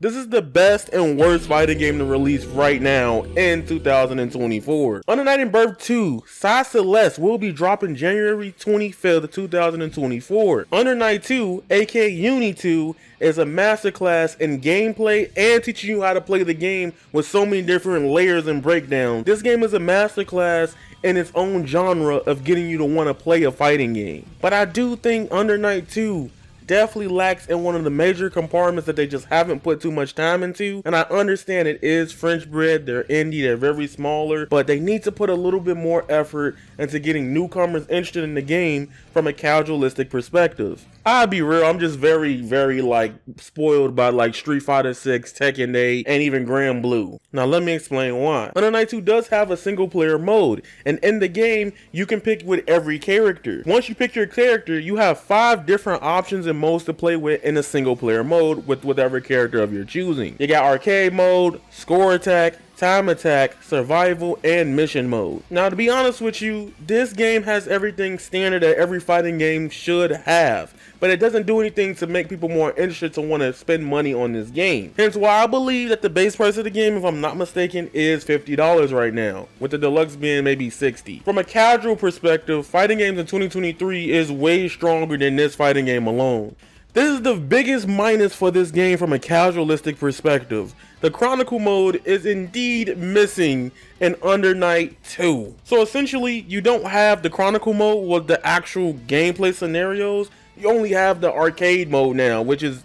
This is the best and worst fighting game to release right now in 2024. Under Night in Birth II Sys Celes will be dropping January 25th, 2024. Under Night 2, aka Uni 2, is a masterclass in gameplay and teaching you how to play the game with so many different layers and breakdowns. This game is a masterclass in its own genre of getting you to want to play a fighting game. But I do think Under Night 2 definitely lacks in one of the major compartments that they just haven't put too much time into. And I understand it is French bred, they're indie, they're very smaller, but they need to put a little bit more effort into getting newcomers interested in the game from a casualistic perspective. I'll be real, I'm just very like spoiled by like Street Fighter 6, Tekken 8, and even Grand Blue. Now let me explain why. Under Night 2 does have a single player mode, and in the game you can pick with every character. Once you pick your character, you have 5 different options and modes to play with in a single player mode with whatever character of your choosing. You got arcade mode, score attack, time attack, survival, and mission mode. Now to be honest with you, this game has everything standard that every fighting game should have, but it doesn't do anything to make people more interested to want to spend money on this game. Hence why I believe that the base price of the game, if I'm not mistaken, is $50 right now, with the deluxe being maybe $60. From a casual perspective, fighting games in 2023 is way stronger than this fighting game alone. This is the biggest minus for this game from a casualistic perspective. The Chronicle mode is indeed missing in Under Night 2. So essentially, you don't have the Chronicle mode with the actual gameplay scenarios. You only have the arcade mode now, which is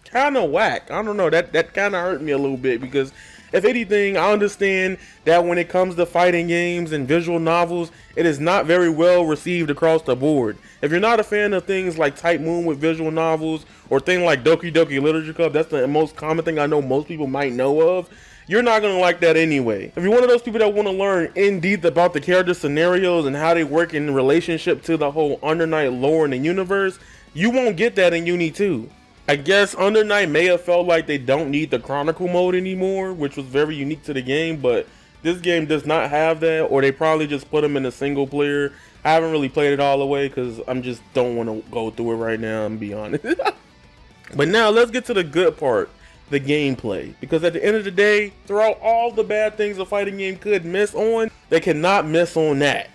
kind of whack. I don't know, that kind of hurt me a little bit, because if anything, I understand that when it comes to fighting games and visual novels, it is not very well received across the board. If you're not a fan of things like Type Moon with visual novels, or things like Doki Doki Literature Club, that's the most common thing I know most people might know of, you're not going to like that anyway. If you're one of those people that want to learn in depth about the character scenarios and how they work in relationship to the whole Under Night lore and the universe, you won't get that in Uni 2. I guess Under Night may have felt like they don't need the Chronicle mode anymore, which was very unique to the game, but this game does not have that, or they probably just put them in a single player. I haven't really played it all the way because I'm just don't want to go through it right now, and be honest. But now let's get to the good part, the gameplay. Because at the end of the day, throughout all the bad things a fighting game could miss on, they cannot miss on that.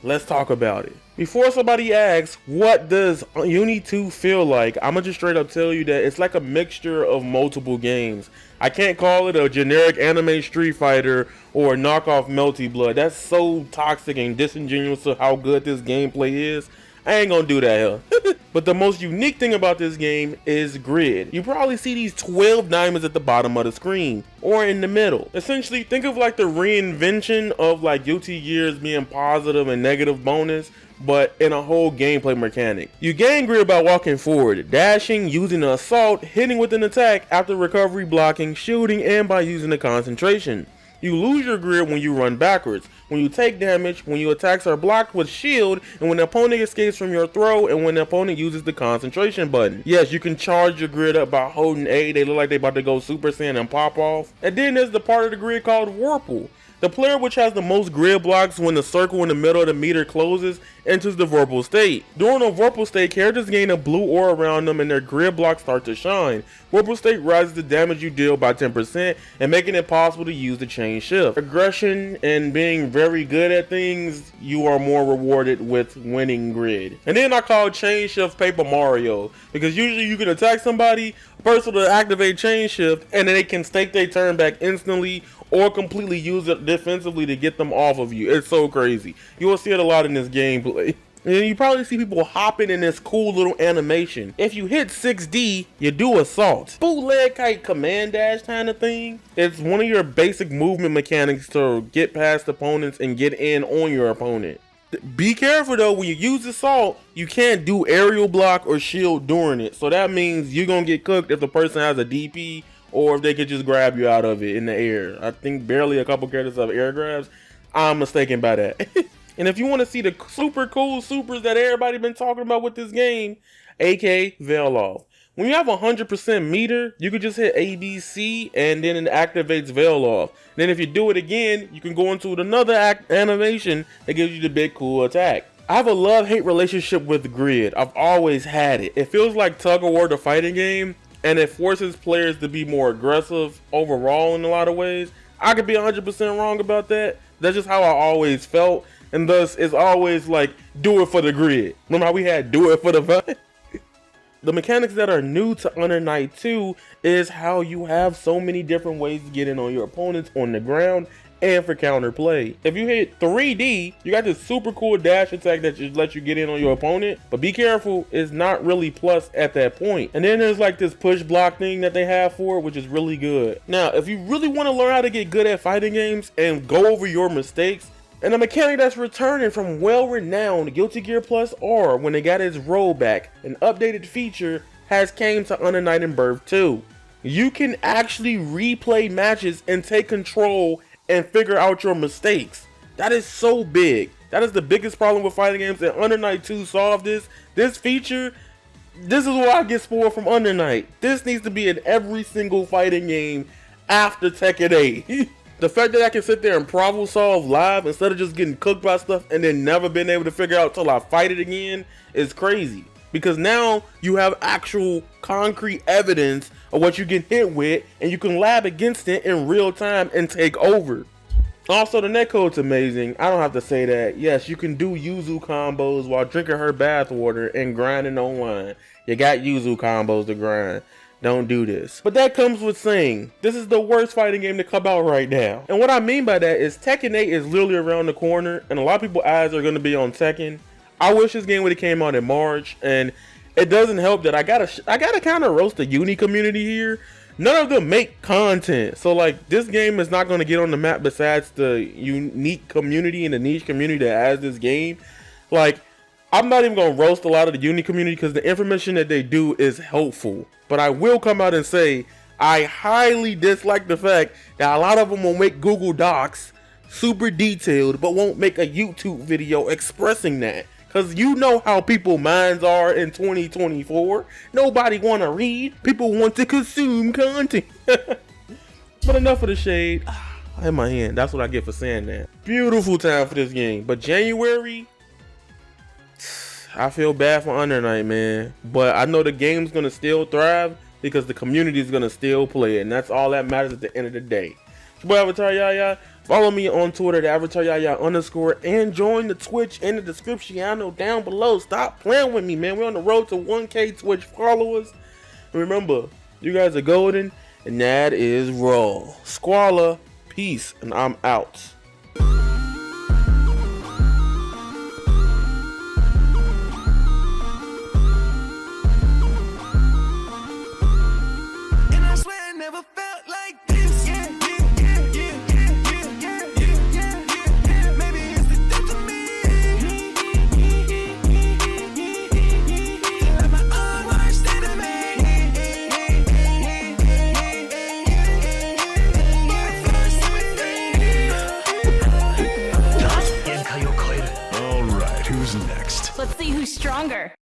Let's talk about it. Before somebody asks, what does Uni 2 feel like? I'm gonna just straight up tell you that it's like a mixture of multiple games. I can't call it a generic anime Street Fighter or a knockoff Melty Blood. That's so toxic and disingenuous to how good this gameplay is. I ain't gonna do that here. But the most unique thing about this game is grid. You probably see these 12 diamonds at the bottom of the screen, or in the middle. Essentially, think of like the reinvention of like Guilty Gears being positive and negative bonus, but in a whole gameplay mechanic. You gain grid by walking forward, dashing, using an assault, hitting with an attack after recovery, blocking, shooting, and by using a concentration. You lose your grid when you run backwards, when you take damage, when your attacks are blocked with shield, and when the opponent escapes from your throw, and when the opponent uses the concentration button. Yes, you can charge your grid up by holding A. They look like they about to go Super Saiyan and pop off. And then there's the part of the grid called Vorpal. The player which has the most grid blocks when the circle in the middle of the meter closes enters the Vorpal state. During the Vorpal state, characters gain a blue aura around them and their grid blocks start to shine. Vorpal state rises the damage you deal by 10% and making it possible to use the chain shift. Aggression and being very good at things, you are more rewarded with winning grid. And then I call chain shift Paper Mario, because usually you can attack somebody, a person will activate chain shift, and then they can stake their turn back instantly or completely use it defensively to get them off of you. It's so crazy. You will see it a lot in this gameplay. And you probably see people hopping in this cool little animation. If you hit 6D, you do assault. Bootleg kite command dash kind of thing. It's one of your basic movement mechanics to get past opponents and get in on your opponent. Be careful though, when you use assault, you can't do aerial block or shield during it. So that means you're gonna get cooked if the person has a DP, or if they could just grab you out of it in the air. I think barely a couple characters have air grabs. I'm mistaken by that. And if you want to see the super cool supers that everybody been talking about with this game, aka Veil Off. When you have 100% meter, you can just hit ABC and then it activates Veil Off. Then if you do it again, you can go into another animation that gives you the big cool attack. I have a love-hate relationship with grid. I've always had it. It feels like Tug of War, the fighting game, and it forces players to be more aggressive overall in a lot of ways. I could be 100% wrong about that. That's just how I always felt, and thus it's always like, do it for the grid. Remember how we had do it for the fun? The mechanics that are new to Under Night 2 is how you have so many different ways to get in on your opponents on the ground and for counterplay. If you hit 3D, you got this super cool dash attack that just lets you get in on your opponent, but be careful, it's not really plus at that point. And then there's like this push block thing that they have for it, which is really good. Now, if you really want to learn how to get good at fighting games and go over your mistakes, and a mechanic that's returning from well-renowned Guilty Gear Plus R when they got its rollback, an updated feature has came to Under Night In-Birth 2. You can actually replay matches and take control and figure out your mistakes. That is so big. That is the biggest problem with fighting games, and Under Night 2 solved this. This feature, this is why I get spoiled from Under Night. This needs to be in every single fighting game after Tekken 8. The fact that I can sit there and problem solve live instead of just getting cooked by stuff and then never been able to figure out till I fight it again is crazy. Because now you have actual concrete evidence of what you get hit with, and you can lab against it in real time and take over. Also, the netcode's amazing. I don't have to say that. Yes, you can do Yuzu combos while drinking her bathwater and grinding online. You got Yuzu combos to grind. Don't do this. But that comes with saying, this is the worst fighting game to come out right now. And what I mean by that is Tekken 8 is literally around the corner, and a lot of people's eyes are going to be on Tekken. I wish this game would have came out in March, and it doesn't help that I gotta kind of roast the uni community here. None of them make content, so like this game is not going to get on the map besides the unique community and the niche community that has this game. Like, I'm not even going to roast a lot of the uni community because the information that they do is helpful. But I will come out and say I highly dislike the fact that a lot of them will make Google Docs super detailed but won't make a YouTube video expressing that. Because you know how people minds are in 2024. Nobody want to read. People want to consume content. But enough of the shade. I have my hand. That's what I get for saying that. Beautiful time for this game. But January, I feel bad for Under Night, man. But I know the game's going to still thrive because the community is going to still play it. And that's all that matters at the end of the day. It's your boy Avataryaya. Follow me on Twitter at avataryayaTV and join the Twitch in the description channel down below. Stop playing with me, man. We're on the road to 1K Twitch followers. And remember, you guys are golden, and that is raw. Squalor, peace, and I'm out. Let's see who's stronger.